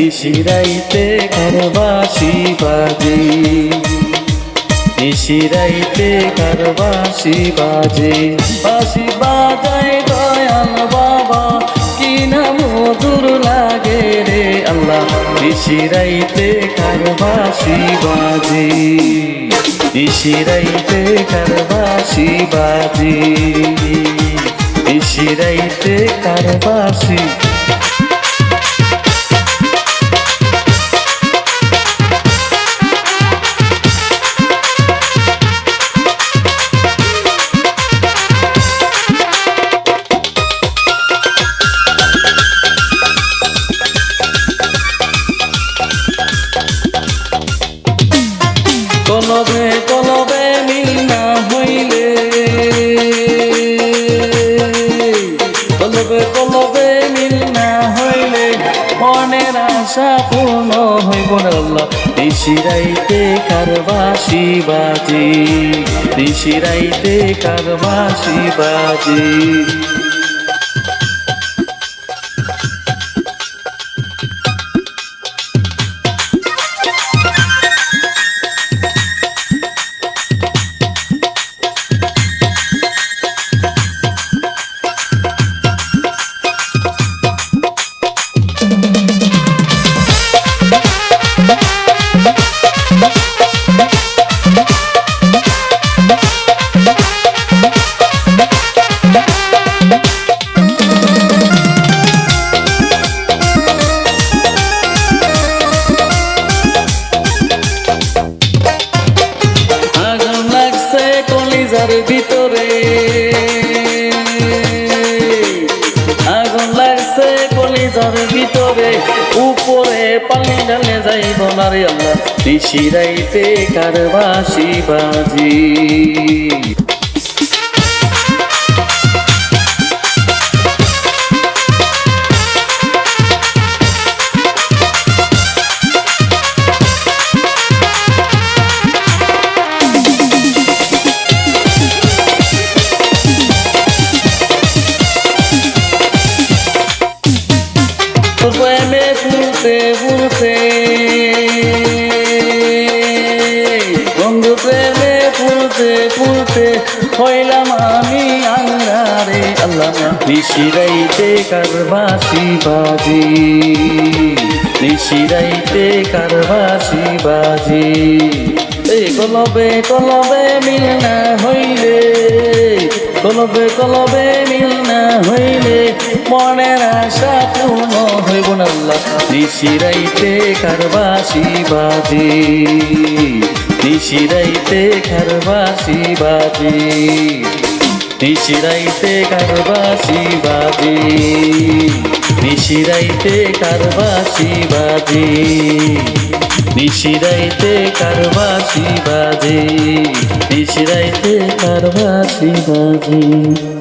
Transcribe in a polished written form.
নিশিরাইতে কারবাসি বাজে, নিশিরাইতে কারবাসি বাজে। বাঁশি বাজায় দয়াল বাবা কি না মধুর লাগে রে আল্লাহ, নিশিরাইতে কারবাসি বাজে, নিশিরাইতে কারবাসি বাজে, নিশিরাইতে কারবাসি। কলবে কলবে মিল না হইলে, কলবে কলবে মিল না হইলে মনের আশা পূর্ণ হইব না আল্লাহ, নিশিরাইতে কারবাসি বাজে, নিশিরাইতে কারবাসি বাজে। ভিতরে আগুন লাগছে কলিজার ভিতরে, উপরে পানি ঢালে যাইব না রে আল্লাহ, নিশিরাইতে কারবাসি বাজে। প্রেমে ফুলতে ফুলতে বন্ধু, প্রেমে ফুলতে ফুলতে হইলাম আমি আঙ্গারে আল্লাহ, নিশিরাইতে কারবাসি বাজে, নিশিরাইতে কারবাসি বাজে। কলবে কলবে মিল না হইলে, কলবে কলবে মিল না হইলে মনের আশা পূর্ণ হইব না আল্লাহ, নিশিরাইতে কারবাসি বাজে, নিশিরাইতে কারবাসি বাজে, নিশিরাইতে কারবাসি বাজে, নিশিরাইতে কারবাসি বাজে, নিশিরাইতে কারবাসি বাজে, নিশিরাইতে কারবাসি বাজে।